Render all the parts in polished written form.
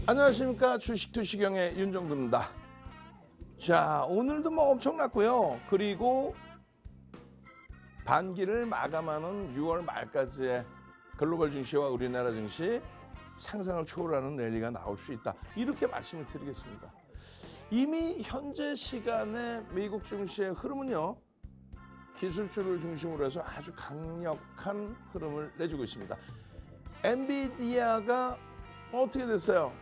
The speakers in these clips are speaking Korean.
안녕하십니까. 주식투시경의 윤정두입니다. 자, 오늘도 뭐 엄청났고요. 그리고 반기를 마감하는 6월 말까지의 글로벌 증시와 우리나라 증시 상상을 초월하는 랠리가 나올 수 있다. 이렇게 말씀을 드리겠습니다. 이미 현재 시간에 미국 증시의 흐름은요, 기술주를 중심으로 해서 아주 강력한 흐름을 내주고 있습니다. 엔비디아가 어떻게 됐어요?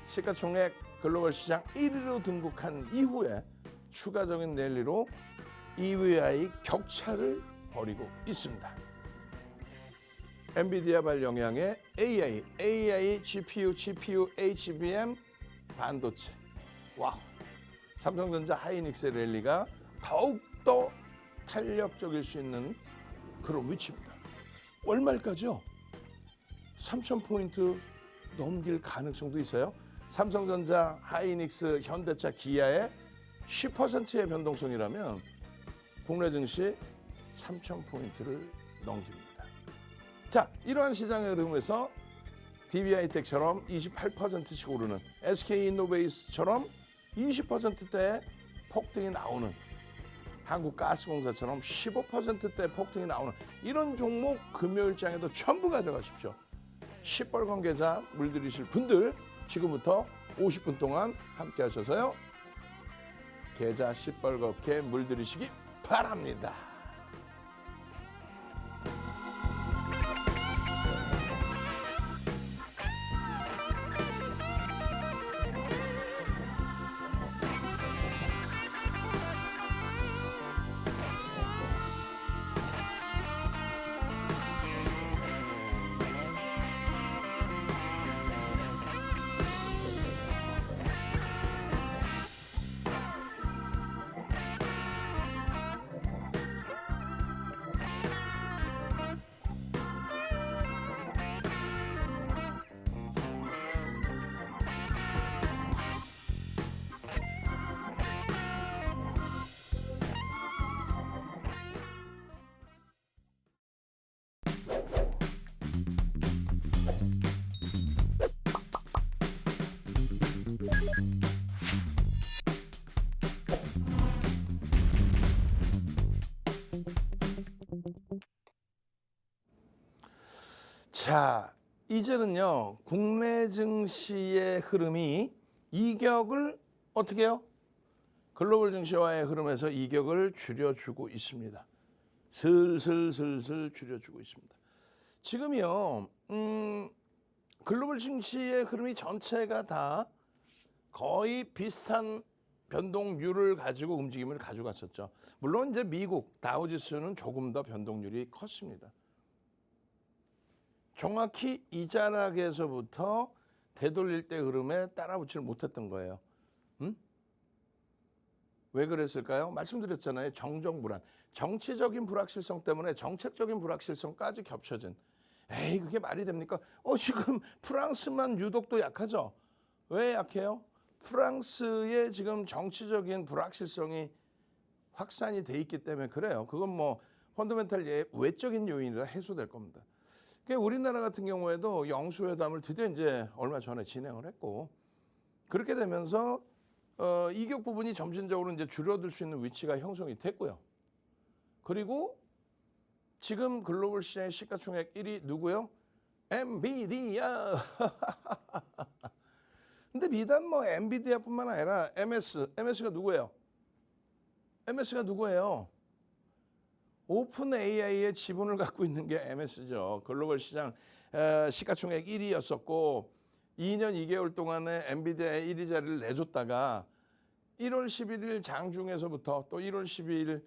시가총액 글로벌 시장 1위로 등극한 이후에 추가적인 랠리로 2위와의 격차를 벌이고 있습니다. 엔비디아발 영향의 AI, GPU, HBM, 반도체. 와우. 삼성전자 하이닉스의 랠리가 더욱더 탄력적일 수 있는 그런 위치입니다. 월말까지요. 3,000포인트 넘길 가능성도 있어요. 삼성전자, 하이닉스, 현대차, 기아의 10%의 변동성이라면 국내 증시 3,000포인트를 넘깁니다. 자, 이러한 시장의 흐름에서 DB하이텍처럼 28%씩 오르는, SK인노베이스처럼 20%대 폭등이 나오는, 한국가스공사처럼 15%대 폭등이 나오는 이런 종목 금요일장에도 전부 가져가십시오. 시뻘건 계좌 물들이실 분들 지금부터 50분 동안 함께 하셔서요, 계좌 시뻘겋게 물들이시기 바랍니다. 자, 이제는요, 국내 증시의 흐름이 이격을 어떻게 해요? 글로벌 증시와의 흐름에서 이격을 줄여주고 있습니다. 슬슬 줄여주고 있습니다. 지금이요, 글로벌 증시의 흐름이 전체가 다 거의 비슷한 변동률을 가지고 움직임을 가져갔었죠. 물론 이제 미국 다우지수는 조금 더 변동률이 컸습니다. 정확히 이 자락에서부터 되돌릴 때 흐름에 따라붙지를 못했던 거예요. 왜 그랬을까요? 말씀드렸잖아요. 정정불안. 정치적인 불확실성 때문에 정책적인 불확실성까지 겹쳐진. 에이, 그게 말이 됩니까? 지금 프랑스만 유독 또 약하죠? 왜 약해요? 프랑스의 지금 정치적인 불확실성이 확산이 돼 있기 때문에 그래요. 그건 뭐 펀더멘탈 외적인 요인이라 해소될 겁니다. 우리나라 같은 경우에도 영수회담을 드디어 이제 얼마 전에 진행을 했고, 그렇게 되면서 이격 부분이 점진적으로 이제 줄어들 수 있는 위치가 형성이 됐고요. 그리고 지금 글로벌 시장의 시가총액 1위 누구요? 엔비디아. 근데 비단 뭐 엔비디아뿐만 아니라 MS가 누구예요? MS가 누구예요? 오픈 AI의 지분을 갖고 있는 게 MS죠. 글로벌 시장 시가총액 1위였었고 2년 2개월 동안에 엔비디아의 1위 자리를 내줬다가 1월 11일 장중에서부터 또 1월 12일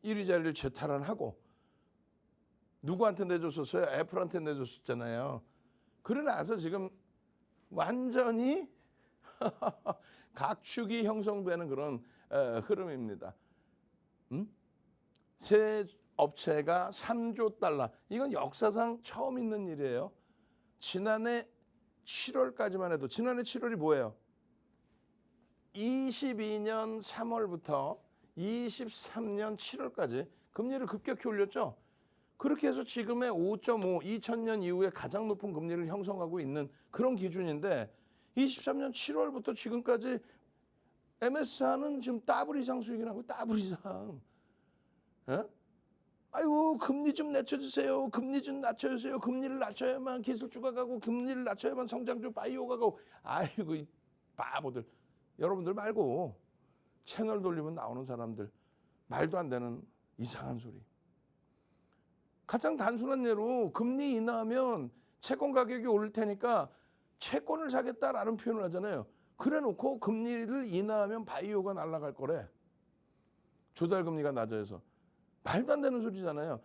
1위 자리를 재탈환하고 누구한테 내줬었어요? 애플한테 내줬었잖아요. 그러고 나서 지금 완전히 각축이 형성되는 그런 흐름입니다. 새 업체가 3조 달러. 이건 역사상 처음 있는 일이에요. 지난해 7월까지만 해도, 지난해 7월이 뭐예요? 22년 3월부터 23년 7월까지 금리를 급격히 올렸죠. 그렇게 해서 지금의 5.5, 2000년 이후에 가장 높은 금리를 형성하고 있는 그런 기준인데 23년 7월부터 지금까지 MS사는 지금 더블 이상 수익이 나고 더블 이상. 예? 아이고 금리 좀 낮춰주세요. 금리 좀 낮춰주세요. 금리를 낮춰야만 기술주가 가고 금리를 낮춰야만 성장주 바이오가 가고. 아이고 이 바보들. 여러분들 말고 채널 돌리면 나오는 사람들 말도 안 되는 이상한 소리. 가장 단순한 예로 금리 인하하면 채권 가격이 오를 테니까 채권을 사겠다라는 표현을 하잖아요. 그래 놓고 금리를 인하하면 바이오가 날아갈 거래. 조달금리가 낮아져서. 말도 안 되는 소리잖아요.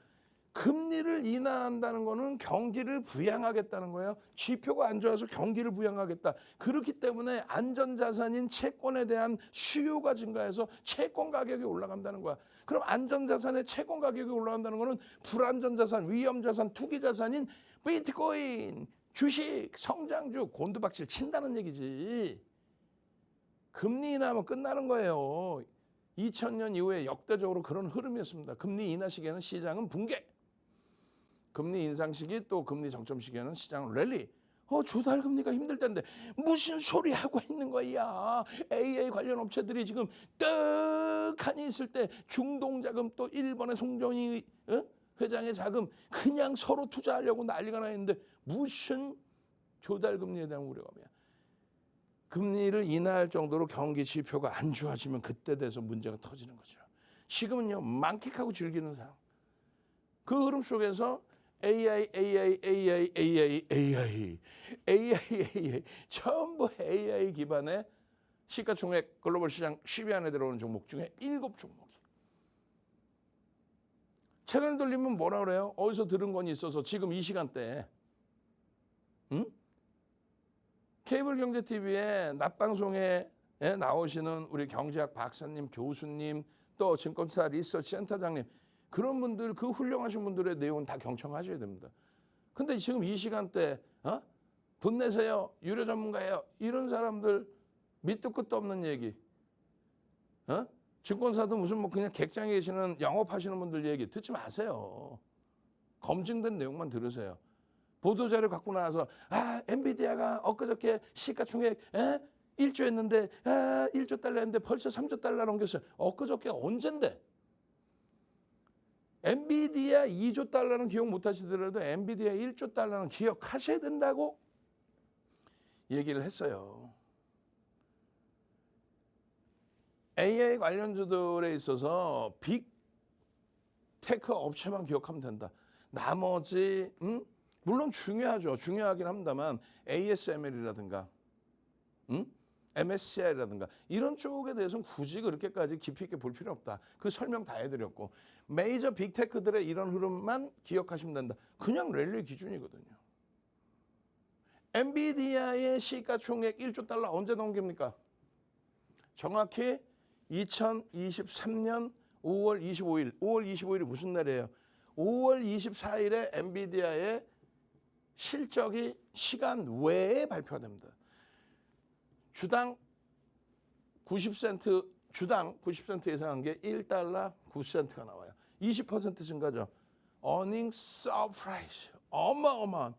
금리를 인하한다는 거는 경기를 부양하겠다는 거예요. 지표가 안 좋아서 경기를 부양하겠다. 그렇기 때문에 안전자산인 채권에 대한 수요가 증가해서 채권 가격이 올라간다는 거야. 그럼 안전자산의 채권 가격이 올라간다는 거는 불안전자산, 위험자산, 투기자산인 비트코인, 주식, 성장주, 곤두박질 친다는 얘기지. 금리 인하하면 끝나는 거예요. 2000년 이후에 역대적으로 그런 흐름이었습니다. 금리 인하 시기에는 시장은 붕괴. 금리 인상 시기 또 금리 정점 시기에는 시장은 랠리. 조달금리가 힘들 텐데 무슨 소리 하고 있는 거야. AA 관련 업체들이 지금 떡하니 있을 때 중동자금 또 일본의 송정희 회장의 자금 그냥 서로 투자하려고 난리가 나 있는데 무슨 조달금리에 대한 우려감이야. 금리를 인하할 정도로 경기 지표가 안 좋아지면 그때 돼서 문제가 터지는 거죠. 지금은요 만끽하고 즐기는 사람. 그 흐름 속에서 AI 전부 AI 기반의 시가총액 글로벌 시장 10위 안에 들어오는 종목 중에 7종목이. 채널 돌리면 뭐라 그래요? 어디서 들은 건 있어서 지금 이 시간대에 케이블경제TV에 낮방송에 나오시는 우리 경제학 박사님, 교수님, 또 증권사 리서치 센터장님 그런 분들 그 훌륭하신 분들의 내용은 다 경청하셔야 됩니다. 근데 지금 이 시간대 돈 내세요. 유료 전문가예요. 이런 사람들 밑도 끝도 없는 얘기. 증권사도 무슨 뭐 그냥 객장에 계시는 영업하시는 분들 얘기 듣지 마세요. 검증된 내용만 들으세요. 보도자료 갖고 나와서 엔비디아가 엊그저께 시가총액 1조 했는데 1조 달러 했는데 벌써 3조 달러 넘겼어요. 엊그저께 언젠데? 엔비디아 2조 달러는 기억 못 하시더라도 엔비디아 1조 달러는 기억하셔야 된다고 얘기를 했어요. AI 관련주들에 있어서 빅테크 업체만 기억하면 된다. 나머지 물론 중요하죠. 중요하긴 합니다만 ASML이라든가 MSCI라든가 이런 쪽에 대해서는 굳이 그렇게까지 깊이 있게 볼 필요 없다. 그 설명 다 해드렸고 메이저 빅테크들의 이런 흐름만 기억하시면 된다. 그냥 랠리 기준이거든요. 엔비디아의 시가총액 1조 달러 언제 넘깁니까? 정확히 2023년 5월 25일. 5월 25일이 무슨 날이에요? 5월 24일에 엔비디아의 실적이 시간 외에 발표가 됩니다. 주당 90센트, 주당 90센트 예상한 게 1달러 9센트가 나와요. 20% 증가죠. earnings surprise. 어마어마한.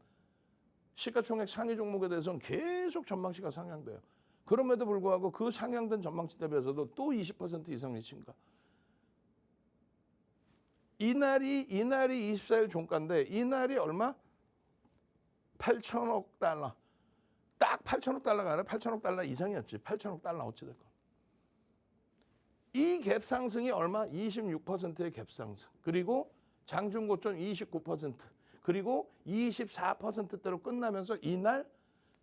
시가총액 상위 종목에 대해서는 계속 전망치가 상향돼요. 그럼에도 불구하고 그 상향된 전망치 대비해서도 또 20% 이상의 증가. 이날이 24일 종가인데 이날이 얼마? 8천억 달러. 딱 8천억 달러가 아니라 8천억 달러 이상이었지. 8천억 달러 어찌됐건. 이 갭 상승이 얼마? 26%의 갭 상승. 그리고 장중고점 29%. 그리고 24%대로 끝나면서 이날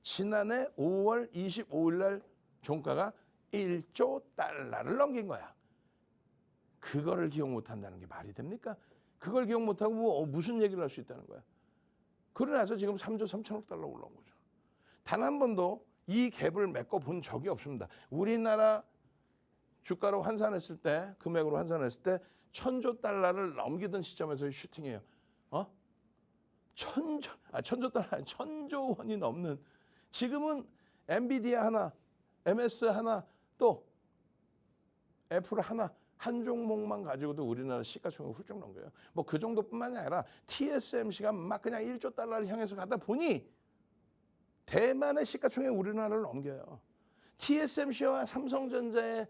지난해 5월 25일 날 종가가 1조 달러를 넘긴 거야. 그거를 기억 못한다는 게 말이 됩니까? 그걸 기억 못하고 무슨 얘기를 할 수 있다는 거야. 그러나서 지금 3조 3천억 달러 올라온 거죠. 단 한 번도 이 갭을 메꿔본 적이 없습니다. 우리나라 주가로 환산했을 때, 금액으로 환산했을 때 1,000조 달러를 넘기던 시점에서의 슈팅이에요. 천조 달러, 1,000조 원이 넘는. 지금은 엔비디아 하나, MS 하나, 또 애플 하나 한 종목만 가지고도 우리나라 시가총액 훌쩍 넘겨요. 뭐 그 정도뿐만이 아니라 TSMC가 막 그냥 1조 달러를 향해서 가다 보니 대만의 시가총액 우리나라를 넘겨요. TSMC와 삼성전자의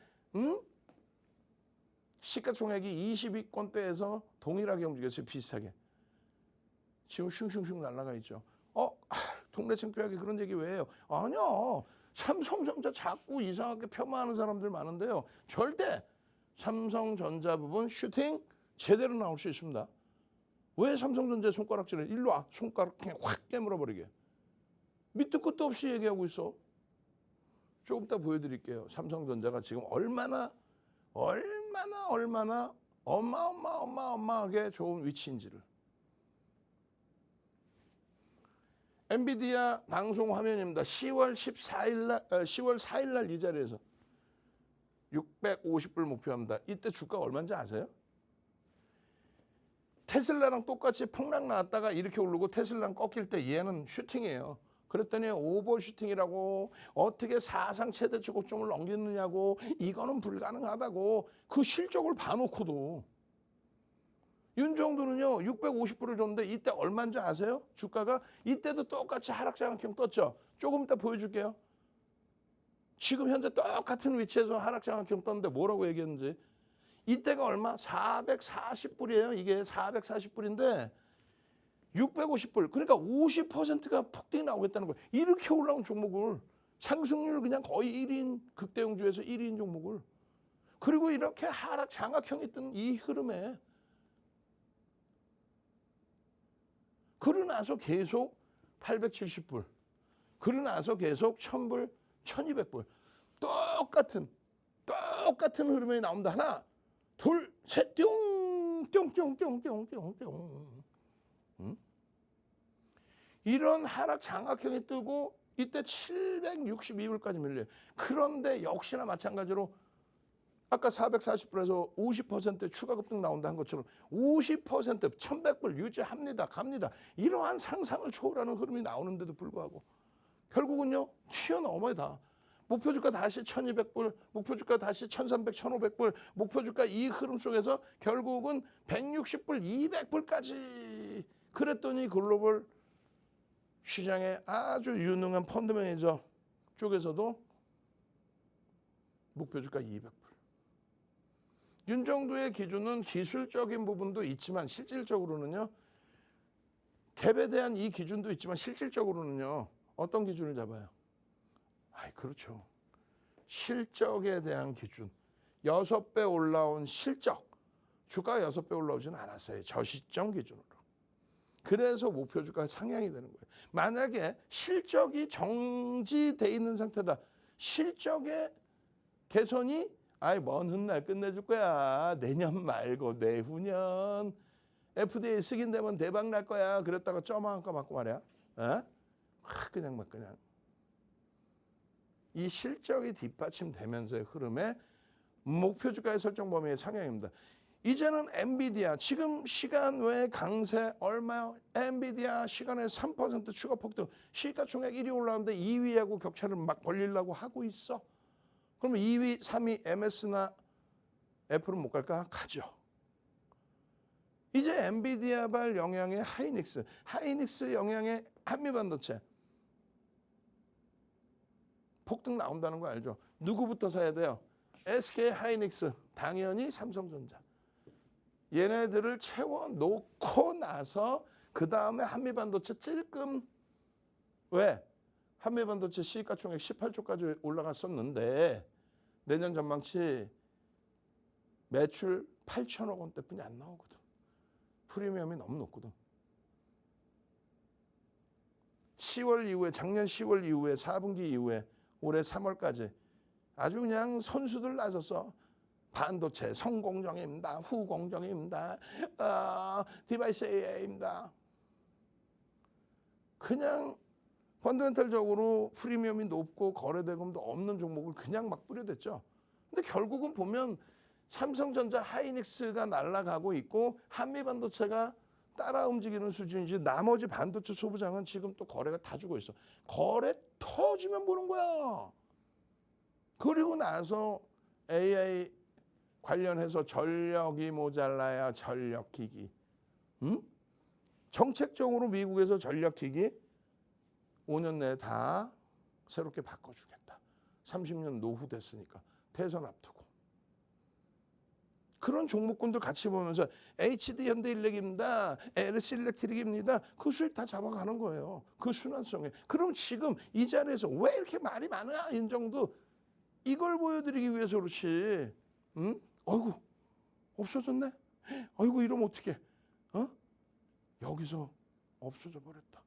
시가총액이 20위권대에서 동일하게 움직였어요. 비슷하게. 지금 슝슝슝 날아가 있죠. 동네 창피하게 그런 얘기 왜 해요? 아니요. 삼성전자 자꾸 이상하게 폄하하는 사람들 많은데요. 절대 삼성전자 부분 슈팅 제대로 나올 수 있습니다. 왜 삼성전자 손가락질을 일로 와. 손가락 그냥 확 깨물어버리게. 밑도 끝도 없이 얘기하고 있어. 조금 이따 보여드릴게요. 삼성전자가 지금 얼마나 어마어마하게 좋은 위치인지를. 엔비디아 방송 화면입니다. 10월 4일 날 이 자리에서 650불 목표합니다. 이때 주가 얼마인지 아세요? 테슬라랑 똑같이 폭락 나왔다가 이렇게 오르고 테슬라랑 꺾일 때 얘는 슈팅이에요. 그랬더니 오버슈팅이라고 어떻게 사상 최대 최고점을 넘기느냐고 이거는 불가능하다고 그 실적을 봐놓고도 윤정도는요 650불을 줬는데 이때 얼마인지 아세요? 주가가 이때도 똑같이 하락장악형 떴죠. 조금 이따 보여줄게요. 지금 현재 똑같은 위치에서 하락장악형 떴는데 뭐라고 얘기했는지. 이때가 얼마? 440불이에요. 이게 440불인데 650불. 그러니까 50%가 폭등이 나오겠다는 거예요. 이렇게 올라온 종목을 상승률 그냥 거의 1인 극대형주에서 1인 종목을. 그리고 이렇게 하락 장악형이 뜬 이 흐름에 그러고 나서 계속 870불. 그러고 나서 계속 1000불, 1200불. 똑같은 흐름이 나온다. 하나, 둘, 셋, 뿅뿅뿅뿅뿅뿅뿅. 이런 하락 장악형이 뜨고 이때 762불까지 밀려요. 그런데 역시나 마찬가지로 아까 440불에서 50% 추가 급등 나온다 한 것처럼 50% 1100불 유지합니다. 갑니다. 이러한 상상을 초월하는 흐름이 나오는데도 불구하고 결국은요. 튀어나오면 다. 목표주가 다시 1200불, 목표주가 다시 1300, 1500불, 목표주가 이 흐름 속에서 결국은 160불, 200불까지 그랬더니 글로벌 시장의 아주 유능한 펀드 매니저 쪽에서도 목표주가 200불. 윤정도의 기준은 기술적인 부분도 있지만 실질적으로는요. 갭에 대한 이 기준도 있지만 실질적으로는요. 어떤 기준을 잡아요? 그렇죠. 실적에 대한 기준. 6배 올라온 실적. 주가 6배 올라오지는 않았어요. 저시점 기준으로. 그래서 목표주가 상향이 되는 거예요. 만약에 실적이 정지돼 있는 상태다. 실적의 개선이 먼 훗날 끝내줄 거야. 내년 말고 내후년. FDA 승인되면 대박 날 거야. 그랬다가 쩌망한거 맞고 말이야. 그냥 막 그냥. 이 실적이 뒷받침되면서의 흐름에 목표주가의 설정 범위의 상향입니다. 이제는 엔비디아 지금 시간 외 강세 얼마요? 엔비디아 시간에 3% 추가 폭등. 시가총액 1위 올라왔는데 2위하고 격차를 막 벌리려고 하고 있어. 그러면 2위, 3위 MS나 애플은 못 갈까? 가죠. 이제 엔비디아발 영향의 하이닉스 영향의 한미반도체. 폭등 나온다는 거 알죠? 누구부터 사야 돼요? SK 하이닉스, 당연히 삼성전자. 얘네들을 채워놓고 나서 그 다음에 한미반도체 찔끔. 왜? 한미반도체 시가총액 18조까지 올라갔었는데 내년 전망치 매출 8천억 원대뿐이 안 나오거든. 프리미엄이 너무 높거든. 10월 이후에 작년 10월 이후에 4분기 이후에 올해 3월까지 아주 그냥 선수들 나섰어. 반도체 성공정입니다. 후공정입니다. 디바이스 AI입니다. 그냥 펀더멘털적으로 프리미엄이 높고 거래대금도 없는 종목을 그냥 막 뿌려댔죠. 근데 결국은 보면 삼성전자 하이닉스가 날아가고 있고 한미반도체가 따라 움직이는 수준이지 나머지 반도체 소부장은 지금 또 거래가 다 주고 있어. 거래 터지면 보는 거야. 그리고 나서 AI 관련해서 전력이 모자라야 전력기기. 정책적으로 미국에서 전력기기 5년 내에 다 새롭게 바꿔주겠다. 30년 노후 됐으니까 대선 앞두고. 그런 종목군들 같이 보면서 HD 현대인력입니다. LS 일렉트릭입니다. 그 수익 다 잡아가는 거예요. 그 순환성에. 그럼 지금 이 자리에서 왜 이렇게 말이 많아? 인정도 이걸 보여드리기 위해서 그렇지. 어이구 없어졌네. 어이구 이러면 어떡해. 여기서 없어져 버렸다.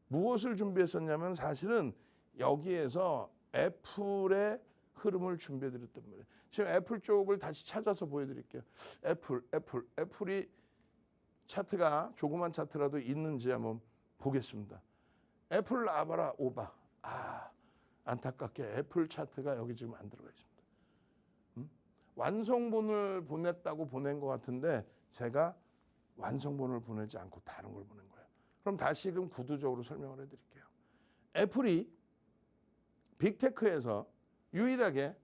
무엇을 준비했었냐면 사실은 여기에서 애플의 흐름을 준비해 드렸단 말이에요. 지금 애플 쪽을 다시 찾아서 보여드릴게요. 애플이 차트가 조그만 차트라도 있는지 한번 보겠습니다. 애플 나와봐라 오바. 안타깝게 애플 차트가 여기 지금 안 들어가 있습니다. 완성본을 보냈다고 보낸 것 같은데 제가 완성본을 보내지 않고 다른 걸 보낸 거예요. 그럼 다시금 구두적으로 설명을 해드릴게요. 애플이 빅테크에서 유일하게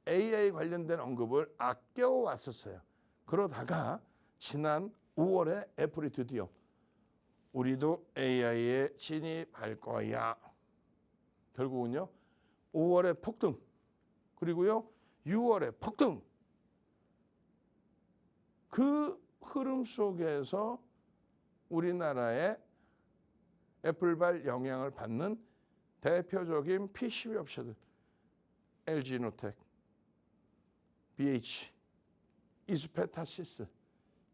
AI 관련된 언급을 아껴왔었어요. 그러다가 지난 5월에 애플이 드디어 우리도 AI에 진입할 거야. 결국은요 5월에 폭등 그리고요 6월에 폭등. 그 흐름 속에서 우리나라의 애플발 영향을 받는 대표적인 PCB 업체들 LG노텍, BH, 이스페타시스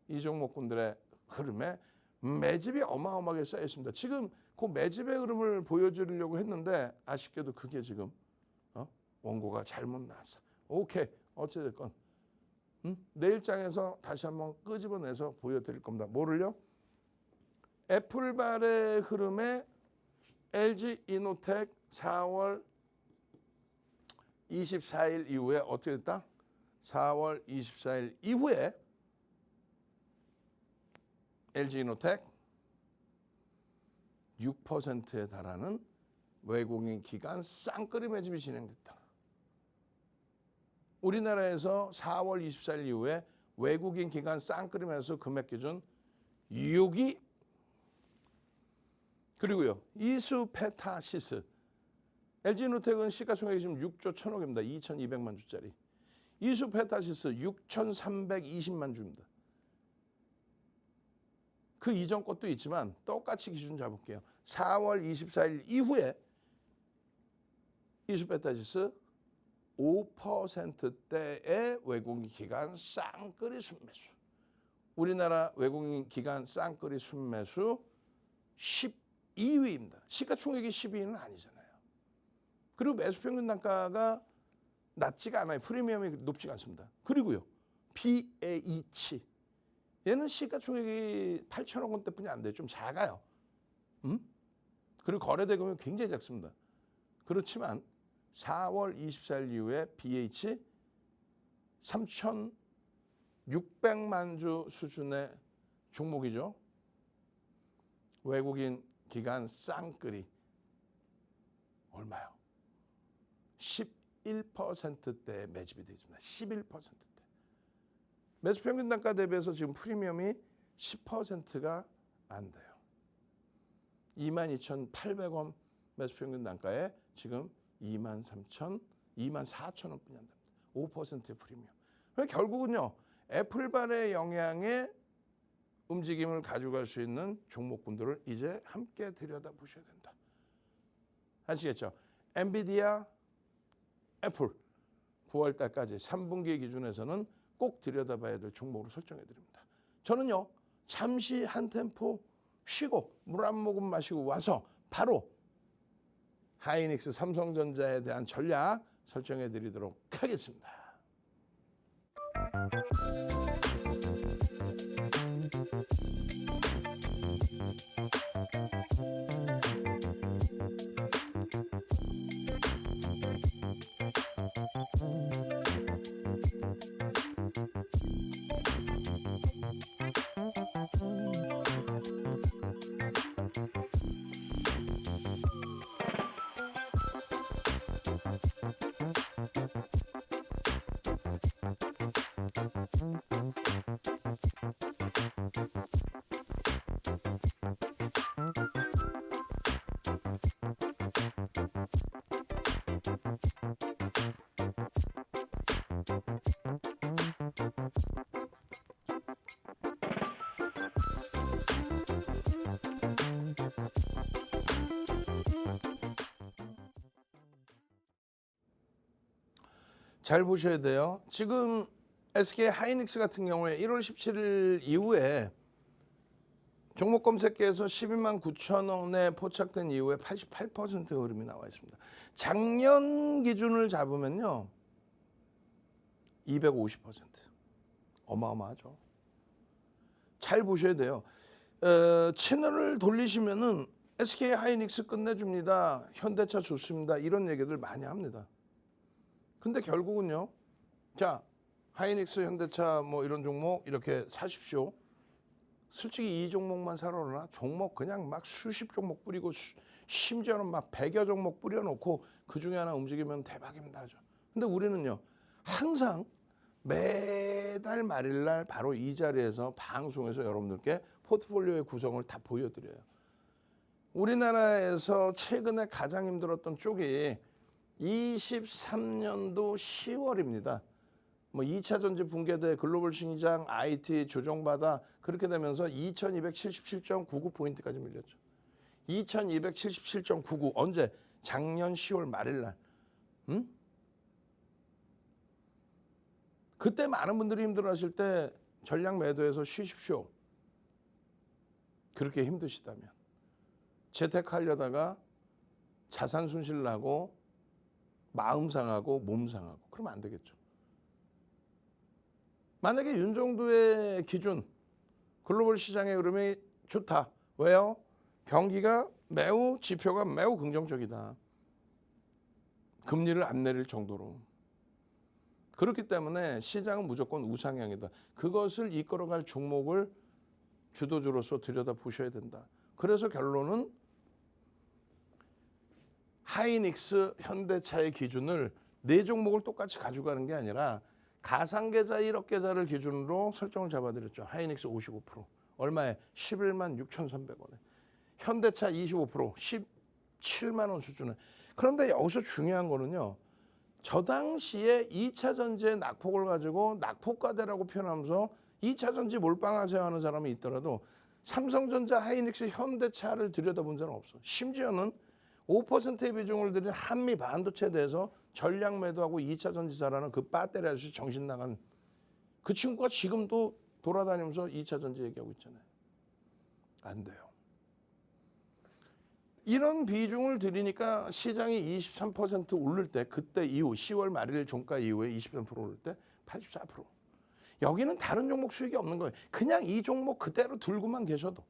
이 종목군들의 흐름에 매집이 어마어마하게 쌓여 있습니다. 지금 그 매집의 흐름을 보여드리려고 했는데 아쉽게도 그게 지금 원고가 잘못 나왔어. 오케이 어찌됐건 내일장에서 다시 한번 끄집어내서 보여드릴 겁니다. 뭐를요? 애플발의 흐름에 LG 이노텍 4월 24일 이후에 어떻게 됐다? 4월 24일 이후에 LG 이노텍 6%에 달하는 외국인 기관 쌍끌이 매집이 진행됐다. 우리나라에서 4월 24일 이후에 외국인 기관 쌍끌이 매수 금액 기준 6위 그리고요 이스페타시스 LG노텍은 시가총액이 지금 6조 1,000억입니다. 2,200만 주짜리. 이스페타시스 6,320만 주입니다. 그 이전 것도 있지만 똑같이 기준 잡을게요. 4월 24일 이후에 이스페타시스 5%대의 외국인 기관 쌍끌이 순매수. 우리나라 외국인 기관 쌍끌이 순매수 12위입니다. 시가총액이 12위는 아니잖아요. 그리고 매수평균 단가가 낮지가 않아요. 프리미엄이 높지가 않습니다. 그리고요. BH 얘는 시가총액이 8천억 원대뿐이 안 돼요. 좀 작아요. 그리고 거래대금이 굉장히 작습니다. 그렇지만 4월 24일 이후에 BH 3,600만 주 수준의 종목이죠. 외국인 기관 쌍끌이 얼마요? 11%대의 매집이 되어 있습니다. 11%대. 매수평균 단가 대비해서 지금 프리미엄이 10%가 안 돼요. 22,800원 매수평균 단가에 지금 23,000, 24,000원뿐이 안 됩니다. 5%의 프리미엄. 결국은요. 애플발의 영향에 움직임을 가져갈 수 있는 종목군들을 이제 함께 들여다보셔야 된다. 아시겠죠? 엔비디아, 애플 9월 달까지 3분기 기준에서는 꼭 들여다봐야 될 종목으로 설정해 드립니다. 저는요. 잠시 한 템포 쉬고 물 한 모금 마시고 와서 바로 하이닉스 삼성전자에 대한 전략 설정해 드리도록 하겠습니다. 잘 보셔야 돼요. 지금 SK 하이닉스 같은 경우에 1월 17일 이후에 종목 검색기에서 12만 9천 원에 포착된 이후에 88%의 흐름이 나와 있습니다. 작년 기준을 잡으면요. 250%. 어마어마하죠. 잘 보셔야 돼요. 채널을 돌리시면은 SK 하이닉스 끝내줍니다. 현대차 좋습니다. 이런 얘기들 많이 합니다. 근데 결국은요. 자, 하이닉스, 현대차 뭐 이런 종목 이렇게 사십시오. 솔직히 이 종목만 사러 그러나 종목 그냥 막 수십 종목 뿌리고 심지어는 막 100여 종목 뿌려놓고 그중에 하나 움직이면 대박입니다. 근데 우리는요. 항상 매달 말일날 바로 이 자리에서 방송에서 여러분들께 포트폴리오의 구성을 다 보여드려요. 우리나라에서 최근에 가장 힘들었던 쪽이 23년도 10월입니다. 뭐 2차 전지 붕괴돼 글로벌 시장 IT 조정받아 그렇게 되면서 2277.99포인트까지 밀렸죠. 2277.99 언제? 작년 10월 말일 날. 그때 많은 분들이 힘들어하실 때 전략 매도해서 쉬십시오. 그렇게 힘드시다면. 재테크하려다가 자산 손실 나고 마음 상하고 몸 상하고 그러면 안 되겠죠. 만약에 윤 정도의 기준 글로벌 시장의 흐름이 좋다. 왜요? 경기가 지표가 매우 긍정적이다. 금리를 안 내릴 정도로. 그렇기 때문에 시장은 무조건 우상향이다. 그것을 이끌어갈 종목을 주도주로서 들여다보셔야 된다. 그래서 결론은 하이닉스, 현대차의 기준을 네 종목을 똑같이 가져가는 게 아니라 가상계좌 1억 계좌를 기준으로 설정을 잡아드렸죠. 하이닉스 55%. 얼마에? 11만 6,300원에. 현대차 25%. 17만 원 수준에. 그런데 여기서 중요한 거는요. 저 당시에 2차 전지의 낙폭을 가지고 낙폭과대라고 표현하면서 2차 전지 몰빵하세요 하는 사람이 있더라도 삼성전자, 하이닉스, 현대차를 들여다본 사람은 없어. 심지어는 5%의 비중을 들인 한미 반도체에 대해서 전략 매도하고 2차 전지사라는 그 배터리 아저씨 정신 나간 그 친구가 지금도 돌아다니면서 2차 전지 얘기하고 있잖아요. 안 돼요. 이런 비중을 들이니까 시장이 23% 오를 때 그때 이후 10월 말일 종가 이후에 23% 오를 때 84%. 여기는 다른 종목 수익이 없는 거예요. 그냥 이 종목 그대로 들고만 계셔도.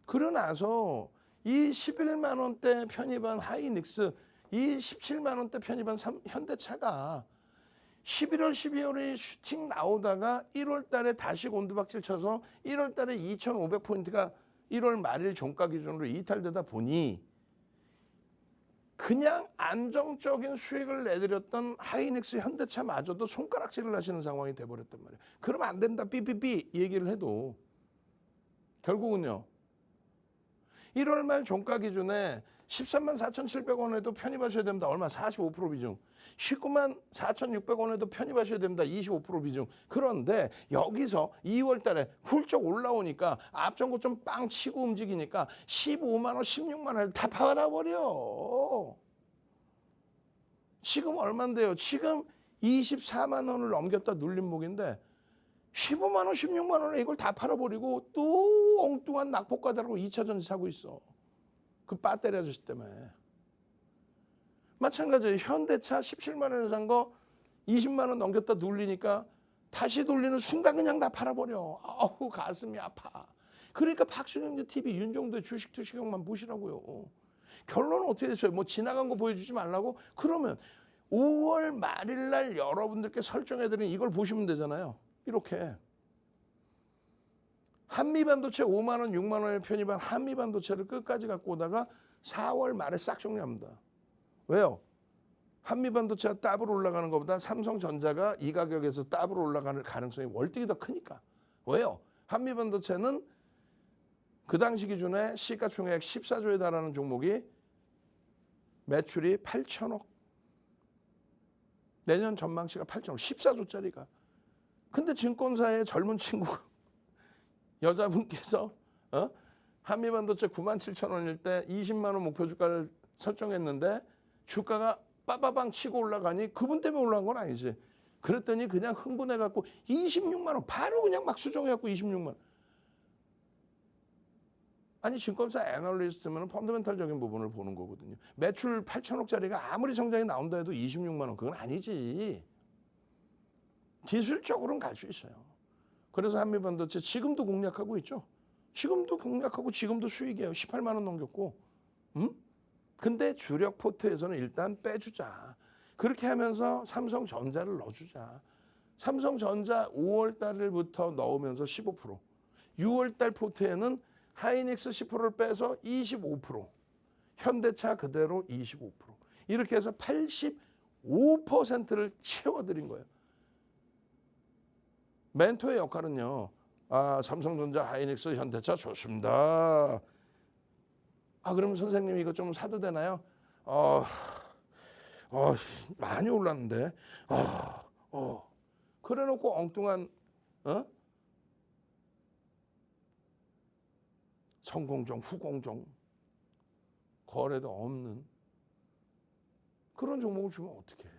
그러고 나서 이 11만 원대 편입한 하이닉스, 이 17만 원대 편입한 현대차가 11월, 12월에 슈팅 나오다가 1월 달에 다시 곤두박질 쳐서 1월 달에 2,500포인트가 1월 말일 종가 기준으로 이탈되다 보니 그냥 안정적인 수익을 내드렸던 하이닉스, 현대차마저도 손가락질을 하시는 상황이 돼버렸단 말이에요. 그러면 안 된다, 삐삐삐 얘기를 해도 결국은요. 1월 말 종가 기준에 13만 4,700원에도 편입하셔야 됩니다. 얼마? 45% 비중. 19만 4,600원에도 편입하셔야 됩니다. 25% 비중. 그런데 여기서 2월 달에 훌쩍 올라오니까 앞전고점 빵 치고 움직이니까 15만 원, 16만 원에 다 팔아버려. 지금 얼마인데요? 지금 24만 원을 넘겼다 눌림목인데 15만 원, 16만 원에 이걸 다 팔아버리고 또 엉뚱한 낙폭과다라고 2차 전지 사고 있어. 그 배터리 아저씨 때문에. 마찬가지예요. 현대차 17만 원에 산 거 20만 원 넘겼다 눌리니까 다시 돌리는 순간 그냥 다 팔아버려. 아우 가슴이 아파. 그러니까 박수영재 TV 윤정도의 주식 투시경만 보시라고요. 결론은 어떻게 됐어요? 뭐 지나간 거 보여주지 말라고? 그러면 5월 말일 날 여러분들께 설정해드린 이걸 보시면 되잖아요. 이렇게. 한미반도체 5만 원, 6만 원에 편입한 한미반도체를 끝까지 갖고 오다가 4월 말에 싹 정리합니다. 왜요? 한미반도체가 더블 올라가는 것보다 삼성전자가 이 가격에서 더블 올라가는 가능성이 월등히 더 크니까. 왜요? 한미반도체는 그 당시 기준에 시가총액 14조에 달하는 종목이 매출이 8천억. 내년 전망치가 8천억. 14조짜리가. 근데 증권사의 젊은 친구 여자분께서 한미반도체 97,000원일 때 20만 원 목표 주가를 설정했는데 주가가 빠바방 치고 올라가니 그분 때문에 올라간 건 아니지. 그랬더니 그냥 흥분해갖고 26만 원 바로 그냥 막 수정해갖고 26만 원. 아니 증권사 애널리스트면 펀더멘탈적인 부분을 보는 거거든요. 매출 8천억짜리가 아무리 성장이 나온다 해도 26만 원 그건 아니지. 기술적으로는 갈 수 있어요. 그래서 한미반도체 지금도 공략하고 있죠. 지금도 공략하고 지금도 수익이에요. 18만 원 넘겼고. 근데 주력 포트에서는 일단 빼주자. 그렇게 하면서 삼성전자를 넣어주자. 삼성전자 5월 달부터 넣으면서 15%. 6월 달 포트에는 하이닉스 10%를 빼서 25%. 현대차 그대로 25%. 이렇게 해서 85%를 채워드린 거예요. 멘토의 역할은요. 삼성전자, 하이닉스, 현대차 좋습니다. 그럼 선생님 이거 좀 사도 되나요? 많이 올랐는데. 그래놓고 엉뚱한 성공종, 후공종 거래도 없는 그런 종목을 주면 어떡해.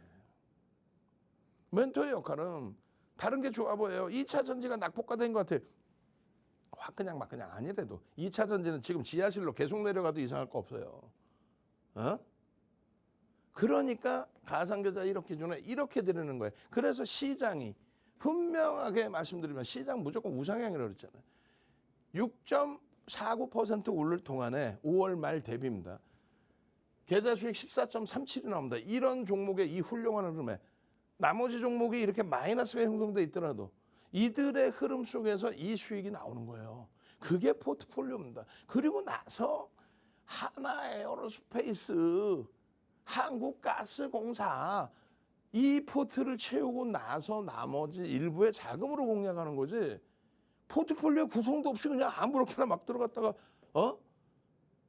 멘토의 역할은 다른 게 좋아 보여요. 2차 전지가 낙폭과된 것 같아. 그냥 막 그냥 아니래도 2차 전지는 지금 지하실로 계속 내려가도 이상할 거 없어요. 그러니까 가상계좌 1억 기준에 이렇게 드리는 거예요. 그래서 시장이 분명하게 말씀드리면 시장 무조건 우상향이라고 그랬잖아요. 6.49% 오를 동안에 5월 말 대비입니다. 계좌 수익 14.37이 나옵니다. 이런 종목의 이 훌륭한 흐름에 나머지 종목이 이렇게 마이너스가 형성돼 있더라도 이들의 흐름 속에서 이 수익이 나오는 거예요. 그게 포트폴리오입니다. 그리고 나서 하나에어로스페이스, 한국가스공사 이 포트를 채우고 나서 나머지 일부의 자금으로 공략하는 거지. 포트폴리오 구성도 없이 그냥 아무렇게나 막 들어갔다가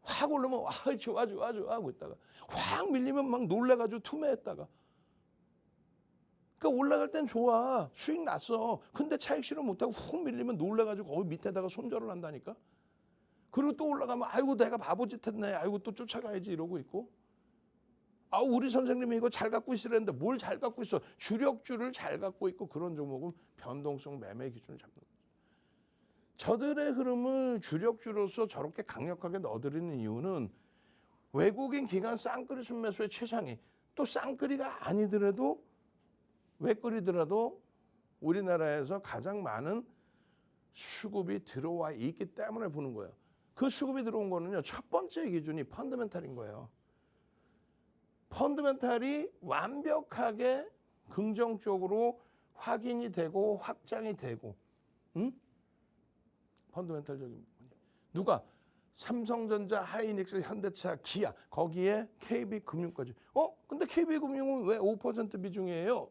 확 오르면 좋아 하고 있다가 확 밀리면 막 놀래가지고 투매했다가 그러니까 올라갈 땐 좋아. 수익 났어. 근데 차익 실현 못하고 훅 밀리면 놀래가지고 거기 밑에다가 손절을 한다니까. 그리고 또 올라가면 아이고 내가 바보짓 했네. 아이고 또 쫓아가야지 이러고 있고. 우리 선생님이 이거 잘 갖고 있으랬는데 뭘 잘 갖고 있어. 주력주를 잘 갖고 있고 그런 종목은 변동성 매매 기준을 잡는 거죠. 저들의 흐름을 주력주로서 저렇게 강력하게 넣어드리는 이유는 외국인 기관 쌍끌이 순매수의 최상위 또 쌍끌이가 아니더라도 왜 끓이더라도 우리나라에서 가장 많은 수급이 들어와 있기 때문에 보는 거예요. 그 수급이 들어온 거는요. 첫 번째 기준이 펀더멘탈인 거예요. 펀더멘탈이 완벽하게 긍정적으로 확인이 되고 확장이 되고 펀더멘탈적인 부분이. 누가? 삼성전자, 하이닉스, 현대차, 기아 거기에 KB금융까지. 근데 KB금융은 왜 5% 비중이에요?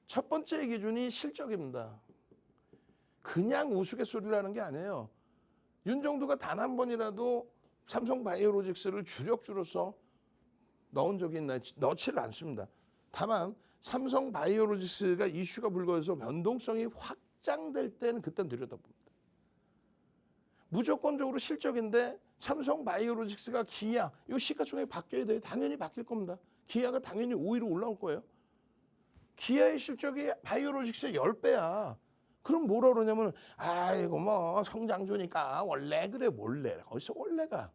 첫 번째 기준이 실적입니다. 그냥 우스갯소리를 하는 게 아니에요. 윤정두가 단 한 번이라도 삼성바이오로직스를 주력주로서 넣은 적이 있나요? 넣지를 않습니다. 다만 삼성바이오로직스가 이슈가 불거해서 변동성이 확장될 때는 그때는 들여다봅니다. 무조건적으로 실적인데 삼성바이오로직스가 기아 이 시가총액이 바뀌어야 돼요. 당연히 바뀔 겁니다. 기아가 당연히 5위로 올라올 거예요. 기아의 실적이 바이오로직스의 10배야. 그럼 뭐라 그러냐면 이거 뭐 성장주니까 원래 그래 몰래. 어디서 원래가.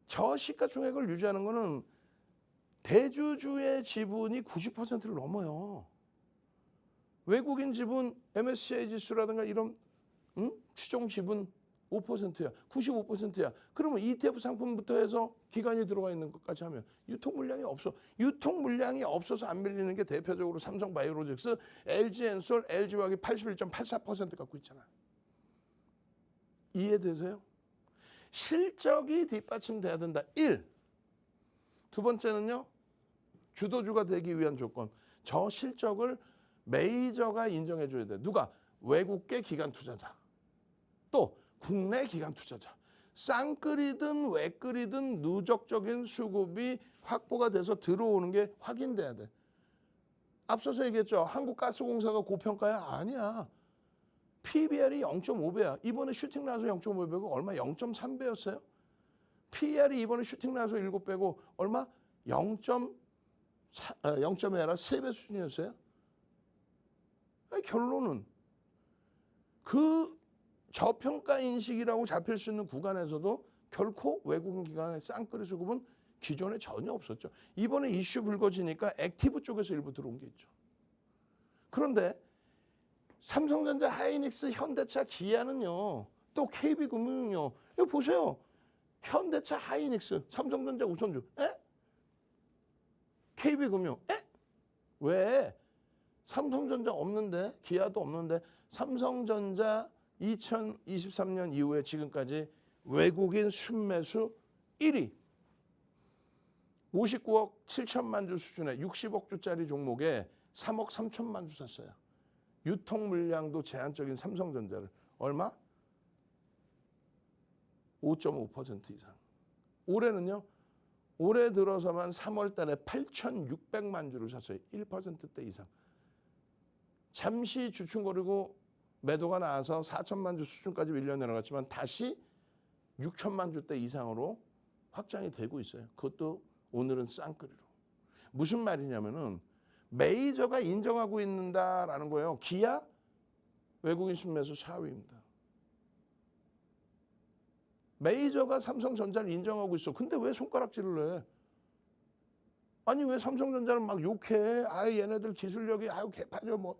저 시가총액을 유지하는 거는 대주주의 지분이 90%를 넘어요. 외국인 지분 MSCI 지수라든가 이런 추종 지분 5%야. 95%야. 그러면 ETF 상품부터 해서 기관이 들어가 있는 것까지 하면 유통 물량이 없어. 유통 물량이 없어서 안 밀리는 게 대표적으로 삼성바이오로직스, LG엔솔, LG화학이 81.84% 갖고 있잖아. 이해되세요? 실적이 뒷받침돼야 된다. 1. 두 번째는요. 주도주가 되기 위한 조건. 저 실적을 메이저가 인정해줘야 돼. 누가? 외국계 기관 투자자. 또 국내 기관 투자자. 쌍끌이든 외끌이든 누적적인 수급이 확보가 돼서 들어오는 게 확인돼야 돼. 앞서서 얘기했죠. 한국가스공사가 고평가야? 아니야. PBR이 0.5배야. 이번에 슈팅 나서 0.5배고 얼마 0.3배였어요. PER이 이번에 슈팅 나서 7배고 얼마? 0.0이 아니라 3배 수준이었어요. 아니, 결론은 그 저평가 인식이라고 잡힐 수 있는 구간에서도 결코 외국인 기관의 쌍끌이 수급은 기존에 전혀 없었죠. 이번에 이슈 불거지니까 액티브 쪽에서 일부 들어온 게 있죠. 그런데 삼성전자, 하이닉스, 현대차, 기아는요. 또 KB금융은요. 이거 보세요. 현대차, 하이닉스, 삼성전자 우선주. 에? KB금융. 에? 왜? 삼성전자 없는데, 기아도 없는데 삼성전자 2023년 이후에 지금까지 외국인 순매수 1위. 59억 7천만 주 수준의 60억 주짜리 종목에 3억 3천만 주 샀어요. 유통 물량도 제한적인 삼성전자를 얼마? 5.5% 이상. 올해는요. 올해 들어서만 3월 달에 8,600만 주를 샀어요. 1%대 이상. 잠시 주춤거리고 매도가 나와서 4천만 주 수준까지 밀려 내려갔지만 다시 6천만 주대 이상으로 확장이 되고 있어요. 그것도 오늘은 쌍끌이로. 무슨 말이냐면은 메이저가 인정하고 있는다라는 거예요. 기아 외국인 순매수 4위입니다. 메이저가 삼성전자를 인정하고 있어. 근데 왜 손가락질을 해? 아니 왜 삼성전자는 막 욕해? 아예 얘네들 기술력이 아유 개판이야 뭐.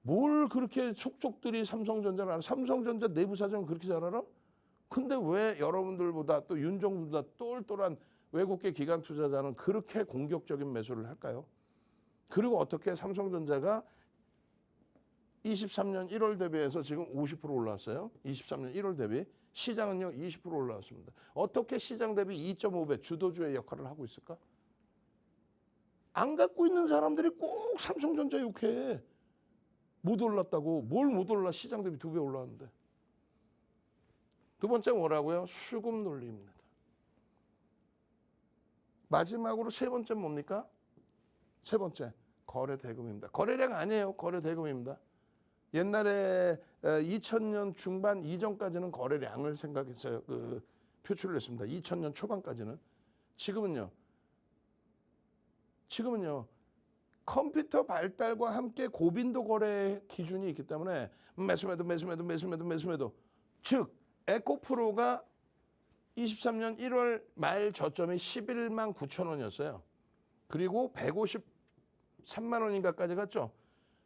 뭘 그렇게 속속들이 삼성전자를 알아? 삼성전자 내부 사정은 그렇게 잘 알아? 근데 왜 여러분들보다 또 윤정부보다 똘똘한 외국계 기관 투자자는 그렇게 공격적인 매수를 할까요? 그리고 어떻게 삼성전자가 23년 1월 대비해서 지금 50% 올라왔어요. 23년 1월 대비. 시장은요 20% 올라왔습니다. 어떻게 시장 대비 2.5배 주도주의 역할을 하고 있을까? 안 갖고 있는 사람들이 꼭 삼성전자 욕해. 못 올랐다고. 뭘 못 올라? 시장 대비 2배 올랐는데. 두 번째 뭐라고요? 수급 논리입니다. 마지막으로 세 번째 뭡니까? 세 번째 거래 대금입니다. 거래량 아니에요. 거래 대금입니다. 옛날에 2000년 중반 이전까지는 거래량을 생각했어요. 표출을 했습니다. 2000년 초반까지는. 지금은요. 컴퓨터 발달과 함께 고빈도 거래 기준이 있기 때문에 매수매도. 즉 에코프로가 23년 1월 말 저점이 11만 9천 원이었어요. 그리고 153만 원인가까지 갔죠.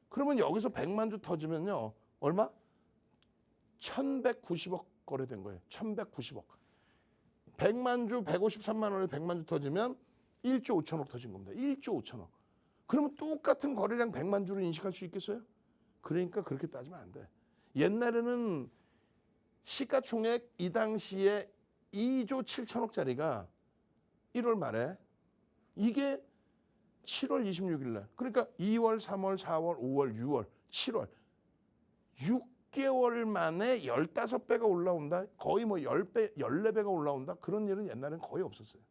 그러면 여기서 100만 주 터지면요. 얼마? 1190억 거래된 거예요. 1190억. 100만 주 153만 원에 100만 주 터지면 1조 5천억 터진 겁니다. 1조 5천억. 그러면 똑같은 거래량 100만 주를 인식할 수 있겠어요? 그러니까 그렇게 따지면 안 돼. 옛날에는 시가총액 이 당시에 2조 7천억짜리가 1월 말에 이게 7월 26일 날. 그러니까 2월, 3월, 4월, 5월, 6월, 7월. 6개월 만에 15배가 올라온다. 거의 뭐 10배, 14배가 올라온다. 그런 일은 옛날엔 거의 없었어요.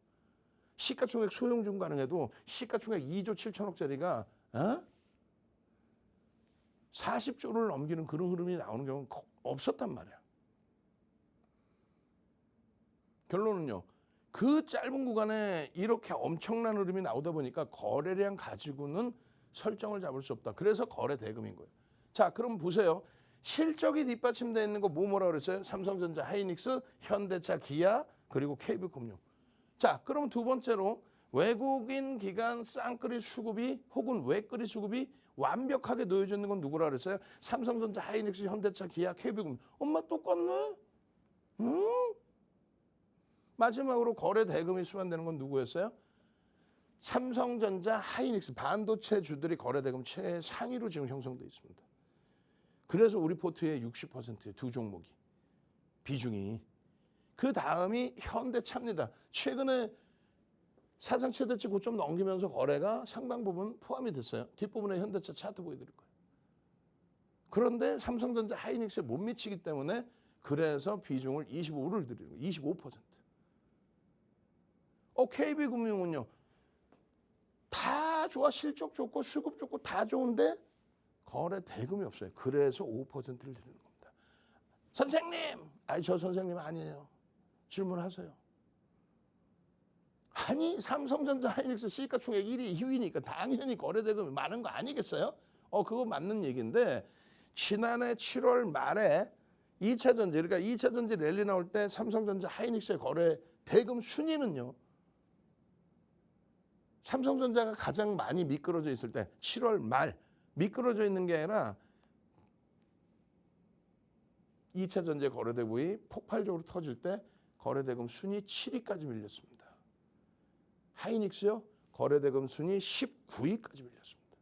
시가총액 소형주금 가능해도 시가총액 2조 7천억짜리가 40조를 넘기는 그런 흐름이 나오는 경우는 없었단 말이야. 결론은요. 그 짧은 구간에 이렇게 엄청난 흐름이 나오다 보니까 거래량 가지고는 설정을 잡을 수 없다. 그래서 거래 대금인 거예요. 자, 그럼 보세요. 실적이 뒷받침되어 있는 거 뭐라 그랬어요? 삼성전자, 하이닉스, 현대차, 기아, 그리고 KB금융. 자, 그럼 두 번째로 외국인 기관 쌍끌이 수급이 혹은 외끌이 수급이 완벽하게 놓여져 있는 건 누구라 그랬어요? 삼성전자, 하이닉스, 현대차, 기아, KB금융. 엄마 똑같네? 응? 마지막으로 거래 대금이 수반되는 건 누구였어요? 삼성전자, 하이닉스, 반도체 주들이 거래 대금 최상위로 지금 형성되어 있습니다. 그래서 우리 포트의 60%의 두 종목이 비중이. 그 다음이 현대차입니다. 최근에 사상 최대치 고점 넘기면서 거래가 상당 부분 포함이 됐어요. 뒷부분에 현대차 차트 보여드릴 거예요. 그런데 삼성전자, 하이닉스에 못 미치기 때문에 그래서 비중을 25를 드리는 거예요. 25%. KB금융은요. 다 좋아. 실적 좋고 수급 좋고 다 좋은데 거래 대금이 없어요. 그래서 5%를 드리는 겁니다. 선생님! 아니 저 선생님 아니에요. 질문하세요. 아니 삼성전자 하이닉스 시가총액 1위 2위니까 당연히 거래대금이 많은 거 아니겠어요? 그거 맞는 얘기인데 지난해 7월 말에 2차 전지 그러니까 2차 전지 랠리 나올 때 삼성전자 하이닉스의 거래 대금 순위는요. 삼성전자가 가장 많이 미끄러져 있을 때 7월 말 미끄러져 있는 게 아니라 2차 전지 거래대금이 폭발적으로 터질 때 거래대금 순위 7위까지 밀렸습니다. 하이닉스요. 거래대금 순위 19위까지 밀렸습니다.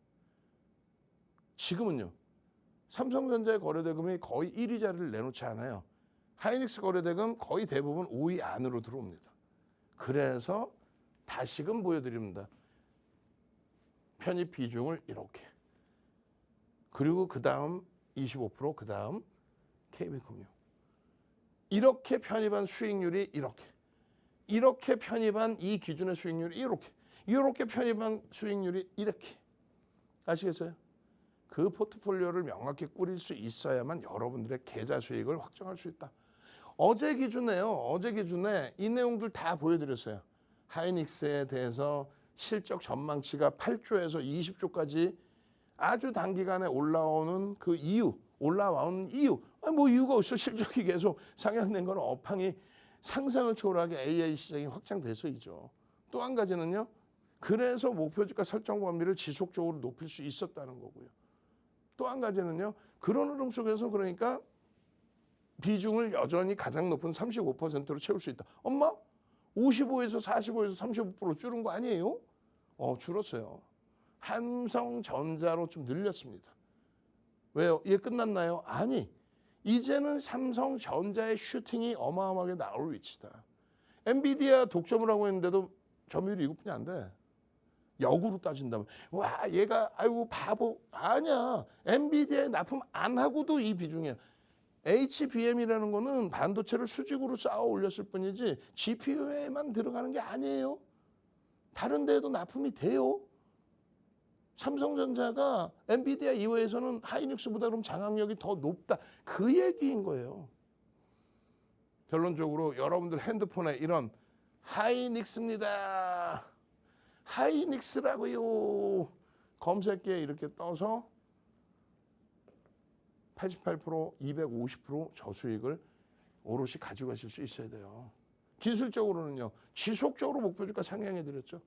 지금은요. 삼성전자의 거래대금이 거의 1위 자리를 내놓지 않아요. 하이닉스 거래대금 거의 대부분 5위 안으로 들어옵니다. 그래서 다시금 보여드립니다. 편입 비중을 이렇게. 그리고 그 다음 25%, 그 다음 KB금융. 이렇게 편입한 수익률이 이렇게 편입한 이 기준의 수익률이 이렇게 편입한 수익률이 이렇게. 아시겠어요? 그 포트폴리오를 명확히 꾸릴 수 있어야만 여러분들의 계좌 수익을 확정할 수 있다. 어제 기준에 이 내용들 다 보여드렸어요. 하이닉스에 대해서 실적 전망치가 8조에서 20조까지 아주 단기간에 올라오는 그 이유, 올라온 이유. 뭐 이유가 없어. 실적이 계속 상향된 건 업황이 상상을 초월하게 AI 시장이 확장돼서이죠. 또 한 가지는요. 그래서 목표주가 설정 범위를 지속적으로 높일 수 있었다는 거고요. 또 한 가지는요. 그런 흐름 속에서 그러니까 비중을 여전히 가장 높은 35%로 채울 수 있다. 엄마? 55에서 45에서 35% 줄은 거 아니에요? 줄었어요. 삼성전자로 좀 늘렸습니다. 왜요? 이게 끝났나요? 아니. 이제는 삼성전자의 슈팅이 어마어마하게 나올 위치다. 엔비디아 독점을 하고 있는데도 점유율이 이것뿐이 안 돼. 역으로 따진다면 와 얘가 아이고 바보 아니야. 엔비디아에 납품 안 하고도 이 비중이야. HBM이라는 거는 반도체를 수직으로 쌓아 올렸을 뿐이지 GPU에만 들어가는 게 아니에요. 다른 데에도 납품이 돼요. 삼성전자가 엔비디아 이외에서는 하이닉스보다 그럼 장악력이 더 높다. 그 얘기인 거예요. 결론적으로 여러분들 핸드폰에 이런 하이닉스입니다. 하이닉스라고요. 검색기에 이렇게 떠서 88%, 250% 저수익을 오롯이 가지고 가실 수 있어야 돼요. 기술적으로는요. 지속적으로 목표주가 상향해드렸죠.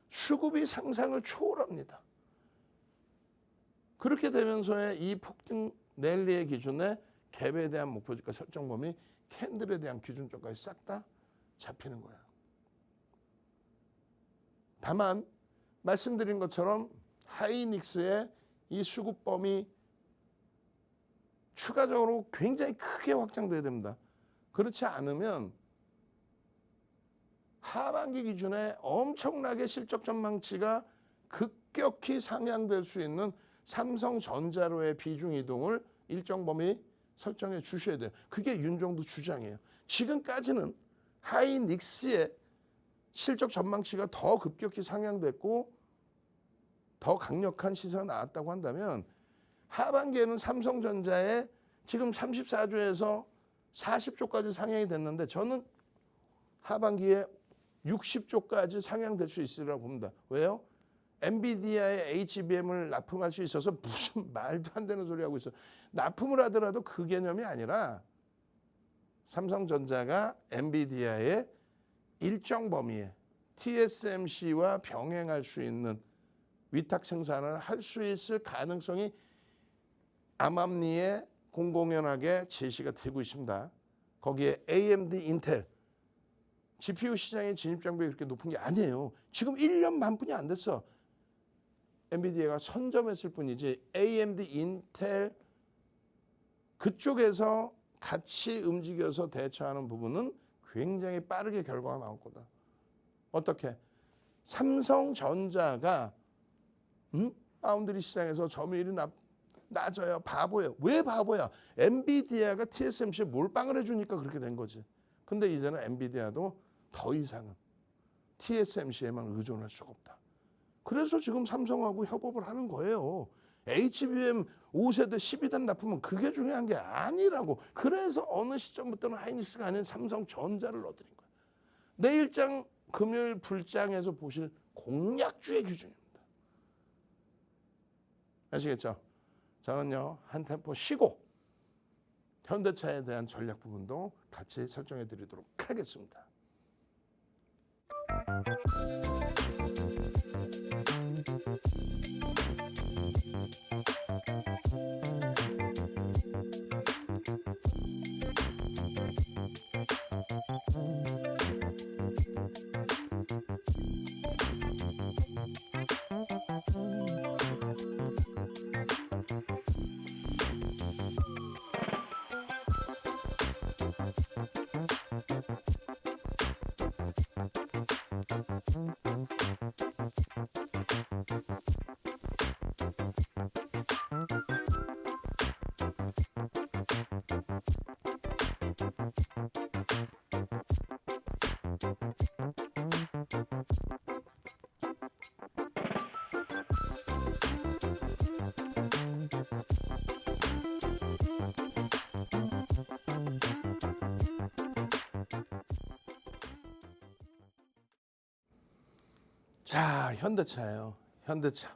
수급이 상상을 초월합니다. 그렇게 되면서의 이 폭등 랠리의 기준에 갭에 대한 목표주가 설정 범위, 캔들에 대한 기준점까지 싹 다 잡히는 거예요. 다만 말씀드린 것처럼 하이닉스의 이 수급 범위 추가적으로 굉장히 크게 확장돼야 됩니다. 그렇지 않으면 하반기 기준에 엄청나게 실적 전망치가 급격히 상향될 수 있는 삼성전자로의 비중 이동을 일정 범위 설정해 주셔야 돼요. 그게 윤정도 주장이에요. 지금까지는 하이닉스의 실적 전망치가 더 급격히 상향됐고 더 강력한 시세가 나왔다고 한다면 하반기에는 삼성전자의 지금 34조에서 40조까지 상향이 됐는데 저는 하반기에 60조까지 상향될 수 있으리라고 봅니다. 왜요? 엔비디아의 HBM을 납품할 수 있어서 무슨 말도 안 되는 소리 하고 있어. 납품을 하더라도 그 개념이 아니라 삼성전자가 엔비디아의 일정 범위에 TSMC와 병행할 수 있는 위탁 생산을 할 수 있을 가능성이 암암리에 공공연하게 제시가 되고 있습니다. 거기에 AMD, 인텔, GPU 시장의 진입 장벽이 그렇게 높은 게 아니에요. 지금 1년 반뿐이 안 됐어. 엔비디아가 선점했을 뿐이지 AMD, 인텔 그쪽에서 같이 움직여서 대처하는 부분은 굉장히 빠르게 결과가 나올 거다. 어떻게? 삼성전자가 파운드리 시장에서 점유율이 낮아요. 바보예요. 왜 바보야? 엔비디아가 TSMC에 몰빵을 해주니까 그렇게 된 거지. 근데 이제는 엔비디아도 더 이상은 TSMC에만 의존할 수가 없다. 그래서 지금 삼성하고 협업을 하는 거예요. HBM 5세대 12단 납품은 그게 중요한 게 아니라고. 그래서 어느 시점부터는 하이닉스가 아닌 삼성전자를 넣어드린 거예요. 내일장 금요일 불장에서 보실 공략주의 기준입니다. 아시겠죠? 저는요 한 템포 쉬고 현대차에 대한 전략 부분도 같이 설정해 드리도록 하겠습니다. 자, 현대차예요. 현대차.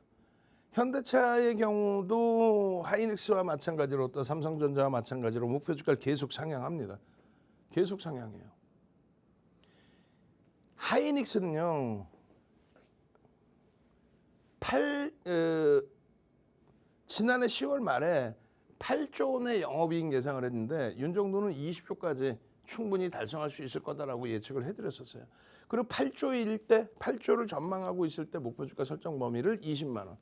현대차의 경우도 하이닉스와 마찬가지로 또 삼성전자와 마찬가지로 목표 주가를 계속 상향합니다. 계속 상향해요. 하이닉스는요. 지난해 10월 말에 8조 원의 영업이익 예상을 했는데 윤정도는 20조까지 충분히 달성할 수 있을 거다라고 예측을 해드렸었어요. 그리고 8조일 때, 8조를 전망하고 있을 때 목표 주가 설정 범위를 20만 원.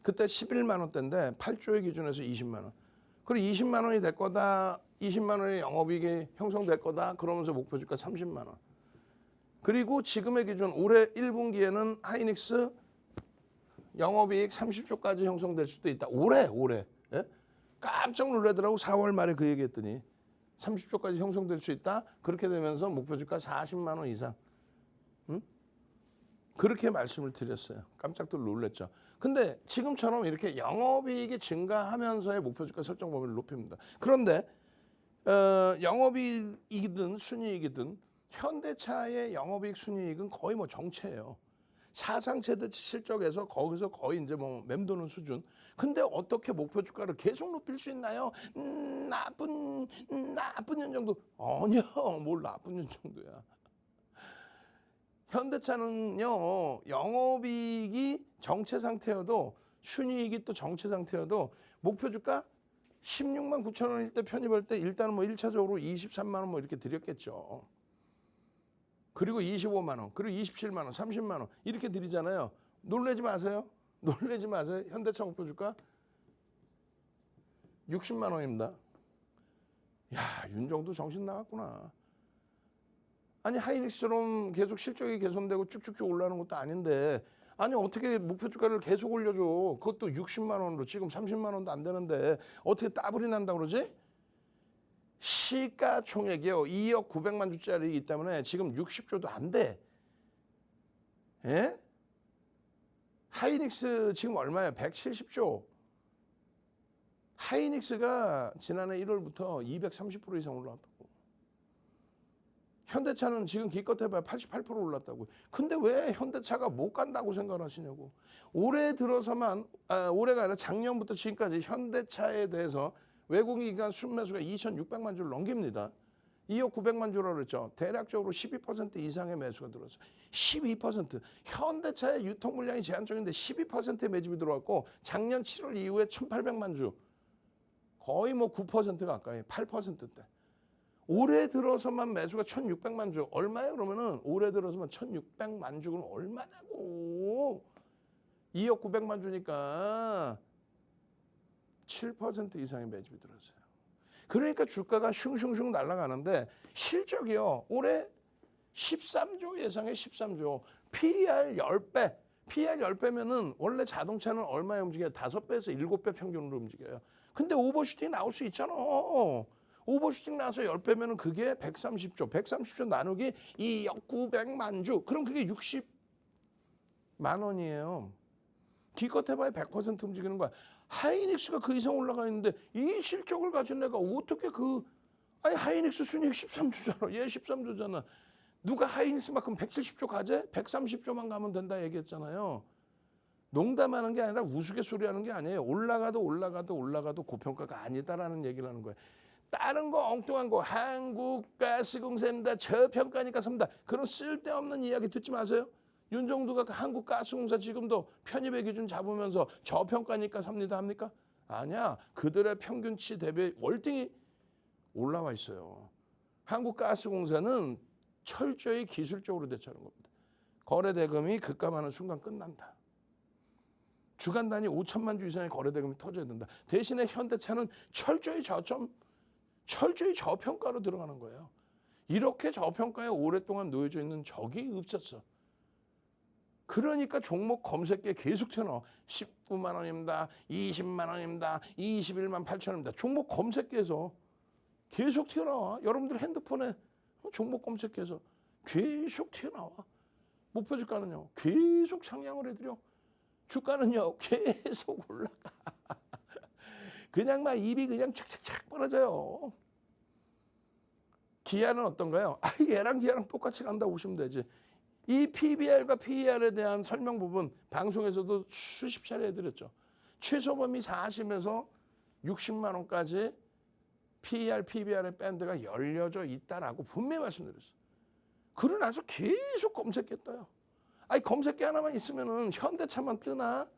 그때 11만 원대인데 8조의 기준에서 20만 원. 그리고 20만 원이 될 거다. 20만 원의 영업이익이 형성될 거다. 그러면서 목표 주가 30만 원. 그리고 지금의 기준 올해 1분기에는 하이닉스 영업이익 30조까지 형성될 수도 있다. 올해. 예? 깜짝 놀라더라고. 4월 말에 그 얘기했더니 30조까지 형성될 수 있다. 그렇게 되면서 목표 주가 40만 원 이상. 그렇게 말씀을 드렸어요. 깜짝들 놀랐죠. 근데 지금처럼 이렇게 영업이익이 증가하면서의 목표 주가 설정 범위를 높입니다. 그런데 영업이익이든 순이익이든 현대차의 영업이익 순이익은 거의 뭐 정체예요. 사상 최대 실적에서 거기서 거의 이제 뭐 맴도는 수준. 근데 어떻게 목표 주가를 계속 높일 수 있나요? 나쁜 년 정도. 아니야, 뭘 나쁜 년 정도야. 현대차는요, 영업이익이 정체 상태여도 순이익이 또 정체 상태여도 목표 주가 16만 9천 원일 때 편입할 때 일단은 뭐 1차적으로 23만 원 뭐 이렇게 드렸겠죠. 그리고 25만 원, 그리고 27만 원, 30만 원 이렇게 드리잖아요. 놀라지 마세요. 놀라지 마세요. 현대차 목표 주가 60만 원입니다. 야, 윤정도 정신 나갔구나. 아니 하이닉스처럼 계속 실적이 개선되고 쭉쭉쭉 올라가는 것도 아닌데 아니 어떻게 목표 주가를 계속 올려줘. 그것도 60만 원으로 지금 30만 원도 안 되는데 어떻게 따블이 난다고 그러지? 시가총액이요 2억 900만 주짜리이기 때문에 지금 60조도 안 돼. 예? 하이닉스 지금 얼마예요? 170조. 하이닉스가 지난해 1월부터 230% 이상 올라왔다고. 현대차는 지금 기껏 해봐야 88% 올랐다고. 근데 왜 현대차가 못 간다고 생각하시냐고. 올해 들어서만 올해가 아니라 작년부터 지금까지 현대차에 대해서 외국인기관 순매수가 2,600만 주를 넘깁니다. 2억 900만 주라고 그랬죠. 대략적으로 12% 이상의 매수가 들어왔어요. 12%. 현대차의 유통 물량이 제한적인데 12%의 매집이 들어왔고 작년 7월 이후에 1,800만 주. 거의 뭐 9% 가까이 8%대. 올해 들어서만 매수가 1,600만 주. 얼마예요? 그러면은 올해 들어서만 1,600만 주. 그럼 얼마냐고. 2억 900만 주니까 7% 이상의 매집이 들었어요. 그러니까 주가가 슝슝슝 날아가는데 실적이요. 올해 13조 예상에 13조. PER 10배. PER 10배면은 원래 자동차는 얼마에 움직여요? 5배에서 7배 평균으로 움직여요. 근데 오버슈팅이 나올 수 있잖아. 오버슈팅 나서 10배면은 그게 130조. 130조 나누기 2억 900만 주. 그럼 그게 60만 원이에요. 기껏 해봐야 100% 움직이는 거야. 하이닉스가 그 이상 올라가 있는데 이 실적을 가진 내가 어떻게 아니 하이닉스 순이익 13조잖아. 얘 13조잖아. 누가 하이닉스만큼 170조 가재? 130조만 가면 된다 얘기했잖아요. 농담하는 게 아니라 우스갯소리하는 게 아니에요. 올라가도 고평가가 아니다라는 얘기를 하는 거예요. 다른 거 엉뚱한 거 한국가스공사입니다. 저평가니까 삽니다. 그런 쓸데없는 이야기 듣지 마세요. 윤정두가 한국가스공사 지금도 편입의 기준 잡으면서 저평가니까 삽니다 합니까? 아니야. 그들의 평균치 대비 월등히 올라와 있어요. 한국가스공사는 철저히 기술적으로 대처하는 겁니다. 거래 대금이 급감하는 순간 끝난다. 주간 단위 5천만 주 이상의 거래 대금이 터져야 된다. 대신에 현대차는 철저히 저평가로 들어가는 거예요. 이렇게 저평가에 오랫동안 놓여져 있는 적이 없었어. 그러니까 종목 검색기에 계속 튀어나와. 19만 원입니다. 20만 원입니다. 21만 8천 원입니다. 종목 검색기에서 계속 튀어나와. 여러분들 핸드폰에 종목 검색기에서 계속 튀어나와. 목표 주가는요. 계속 상향을 해드려. 주가는요. 계속 올라가. 그냥 막 입이 그냥 착착착 벌어져요. 기아는 어떤가요? 얘랑 기아랑 똑같이 간다고 보시면 되지. 이 PBR과 PER에 대한 설명 부분 방송에서도 수십 차례 해드렸죠. 최소범위 40에서 60만 원까지 PER, PBR의 밴드가 열려져 있다라고 분명히 말씀드렸어요. 그러고 나서 계속 검색기 떠요. 아니 검색기 하나만 있으면은 현대차만 뜨나?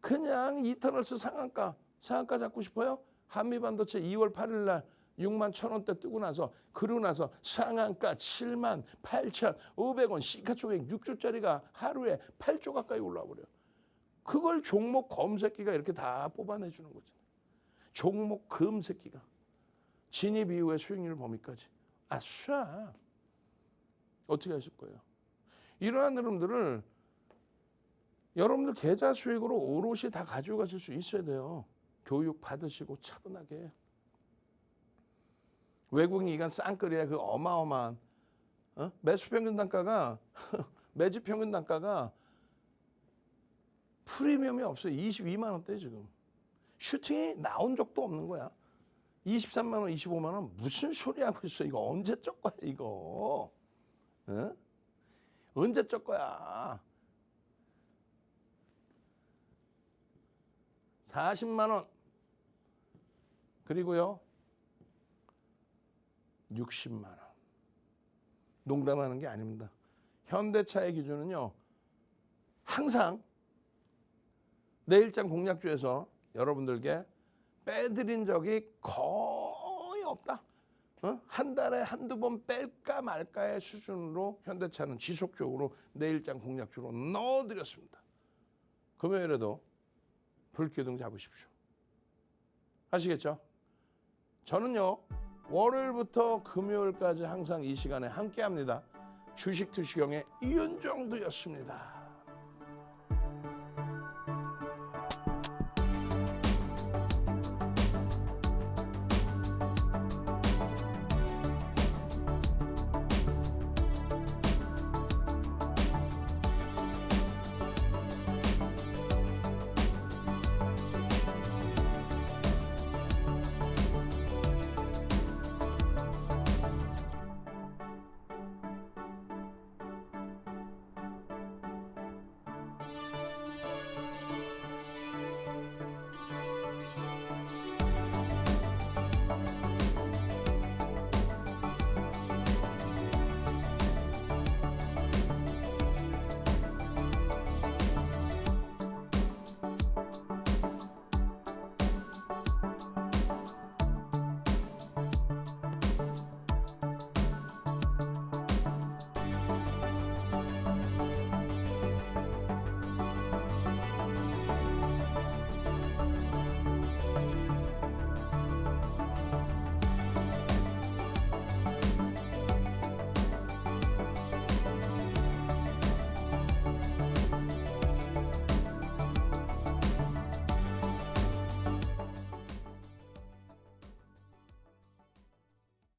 그냥 이터널스 상한가 잡고 싶어요? 한미반도체 2월 8일 날 6만 1,000원대 뜨고 나서 그러고 나서 상한가 7만 8,500원 시가총액 6조짜리가 하루에 8조 가까이 올라와 버려요. 그걸 종목 검색기가 이렇게 다 뽑아내 주는 거죠. 종목 검색기가 진입 이후의 수익률 범위까지. 아싸. 어떻게 하실 거예요? 이러한 흐름들을 여러분들 계좌 수익으로 오롯이 다 가지고 가실 수 있어야 돼요. 교육 받으시고 차분하게. 외국인 기관 쌍끌이에 그 어마어마한 매수 평균 단가가 매집 평균 단가가 프리미엄이 없어요. 22만 원대 지금. 슈팅이 나온 적도 없는 거야. 23만 원, 25만 원 무슨 소리 하고 있어. 이거 언제 적 거야 이거. 언제 적 거야. 40만 원. 그리고요. 60만 원. 농담하는 게 아닙니다. 현대차의 기준은요. 항상 내일장 공략주에서 여러분들께 빼드린 적이 거의 없다. 한 달에 한두 번 뺄까 말까의 수준으로 현대차는 지속적으로 내일장 공략주로 넣어드렸습니다. 금요일에도 불기둥 잡으십시오. 아시겠죠? 저는요. 월요일부터 금요일까지 항상 이 시간에 함께합니다. 주식 투시경의 윤정두였습니다.